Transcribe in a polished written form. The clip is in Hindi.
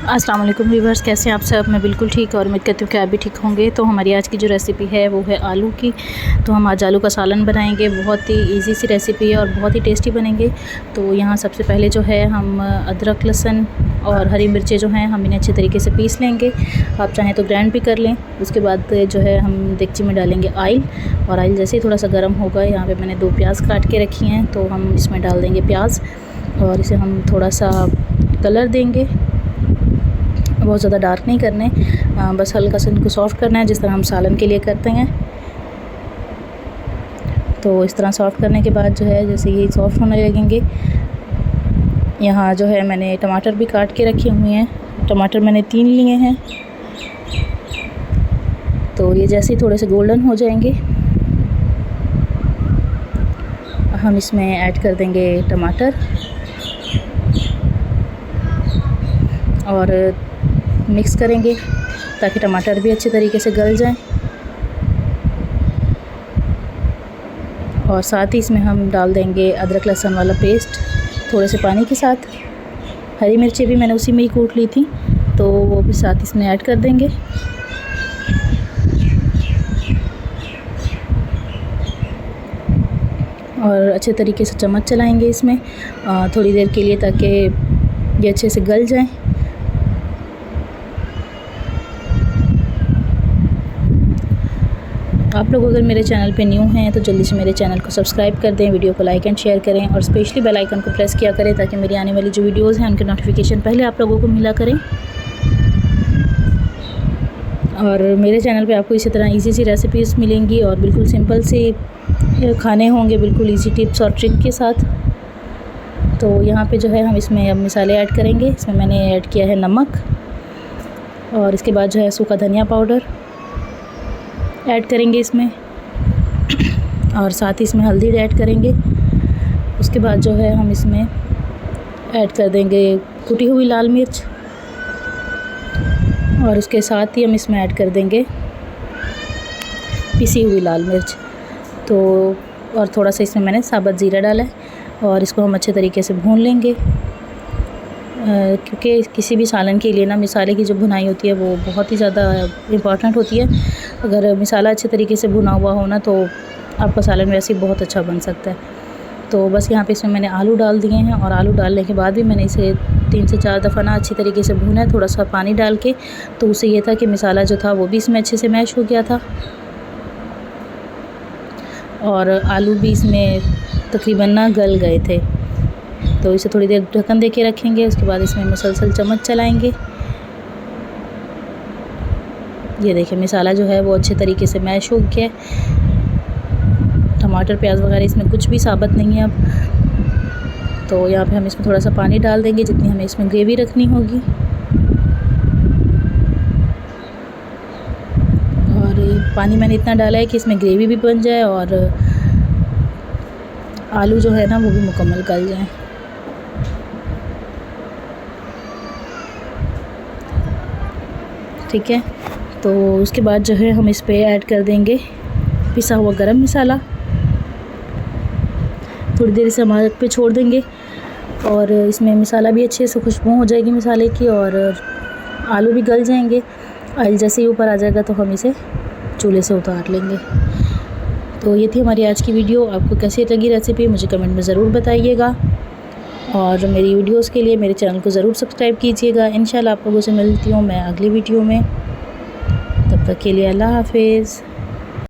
अस्सलाम वालेकुम व्यूअर्स, कैसे हैं आप सब। मैं बिल्कुल ठीक और उम्मीद करती हूँ कि आप भी ठीक होंगे। तो हमारी आज की जो रेसिपी है वो है आलू की। तो हम आज आलू का सालन बनाएंगे। बहुत ही इजी सी रेसिपी है और बहुत ही टेस्टी बनेंगे। तो यहाँ सबसे पहले जो है हम अदरक, लहसुन और हरी मिर्चें जो हैं हम इन्हें अच्छे तरीके से पीस लेंगे। आप चाहें तो ग्राइंड भी कर लें। उसके बाद जो है हम देगची में डालेंगे ऑयल, और ऑयल जैसे ही थोड़ा सा गर्म होगा, यहाँ पर मैंने 2 प्याज काट के रखी हैं, तो हम इसमें डाल देंगे प्याज और इसे हम थोड़ा सा कलर देंगे। बहुत ज़्यादा डार्क नहीं करने, बस हल्का सा इनको सॉफ़्ट करना है, जिस तरह हम सालन के लिए करते हैं। तो इस तरह सॉफ़्ट करने के बाद जो है जैसे ये सॉफ़्ट होने लगेंगे, यहाँ जो है मैंने टमाटर भी काट के रखे हुए हैं। टमाटर मैंने 3 लिए हैं। तो ये जैसे ही थोड़े से गोल्डन हो जाएंगे, हम इसमें ऐड कर देंगे टमाटर और मिक्स करेंगे ताकि टमाटर भी अच्छे तरीके से गल जाएं। और साथ ही इसमें हम डाल देंगे अदरक लहसुन वाला पेस्ट थोड़े से पानी के साथ। हरी मिर्चें भी मैंने उसी में ही कूट ली थी, तो वो भी साथ इसमें ऐड कर देंगे। और अच्छे तरीके से चम्मच चलाएंगे इसमें थोड़ी देर के लिए, ताकि ये अच्छे से गल जाएं। आप लोग अगर मेरे चैनल पे न्यू हैं तो जल्दी से मेरे चैनल को सब्सक्राइब कर दें, वीडियो को लाइक एंड शेयर करें और स्पेशली बेल आइकन को प्रेस किया करें ताकि मेरी आने वाली जो वीडियोस हैं उनके नोटिफिकेशन पहले आप लोगों को मिला करें। और मेरे चैनल पे आपको इसी तरह इजी सी रेसिपीज़ मिलेंगी और बिल्कुल सिंपल से खाने होंगे, बिल्कुल इजी टिप्स और ट्रिक के साथ। तो यहाँ पे जो है हम इसमें अब मसाले ऐड करेंगे। इसमें मैंने ऐड किया है नमक, और इसके बाद जो है सूखा धनिया पाउडर ऐड करेंगे इसमें, और साथ ही इसमें हल्दी ऐड करेंगे। उसके बाद जो है हम इसमें ऐड कर देंगे कुटी हुई लाल मिर्च, और उसके साथ ही हम इसमें ऐड कर देंगे पिसी हुई लाल मिर्च। तो और थोड़ा सा इसमें मैंने साबुत ज़ीरा डाला है, और इसको हम अच्छे तरीके से भून लेंगे। क्योंकि किसी भी सालन के लिए ना मसाले की जो भुनाई होती है वो बहुत ही ज़्यादा इम्पॉर्टेंट होती है। अगर मसाला अच्छे तरीके से भुना हुआ हो ना, तो आपका सालन वैसे ही बहुत अच्छा बन सकता है। तो बस यहाँ पे इसमें मैंने आलू डाल दिए हैं, और आलू डालने के बाद भी मैंने इसे 3 से 4 दफ़ा ना अच्छी तरीके से भुना है, थोड़ा सा पानी डाल के। तो उससे ये था कि मसाला जो था वो भी इसमें अच्छे से मैश हो गया था, और आलू भी इसमें तकरीबन ना गल गए थे। तो इसे थोड़ी देर ढक्कन दे के रखेंगे। उसके बाद इसमें मुसलसल चम्मच चलाएंगे। ये देखिए मसाला जो है वो अच्छे तरीके से मैश हो गया है। टमाटर प्याज वगैरह इसमें कुछ भी साबुत नहीं है अब। तो यहाँ पे हम इसमें थोड़ा सा पानी डाल देंगे जितनी हमें इसमें ग्रेवी रखनी होगी। और पानी मैंने इतना डाला है कि इसमें ग्रेवी भी बन जाए और आलू जो है ना वो भी मुकम्मल गल जाए। ठीक है, तो उसके बाद जो है हम इस पे ऐड कर देंगे पिसा हुआ गरम मसाला। थोड़ी देर इसे हम आग पे छोड़ देंगे, और इसमें मसाला भी अच्छे से खुशबू हो जाएगी मसाले की, और आलू भी गल जाएंगे। ऑयल जैसे ही ऊपर आ जाएगा तो हम इसे चूल्हे से उतार लेंगे। तो ये थी हमारी आज की वीडियो। आपको कैसी लगी रेसिपी मुझे कमेंट में ज़रूर बताइएगा, और मेरी वीडियोस के लिए मेरे चैनल को ज़रूर सब्सक्राइब कीजिएगा। इंशाल्लाह आप लोगों से मिलती हूँ मैं अगली वीडियो में। तब तक के लिए अल्लाह हाफिज़।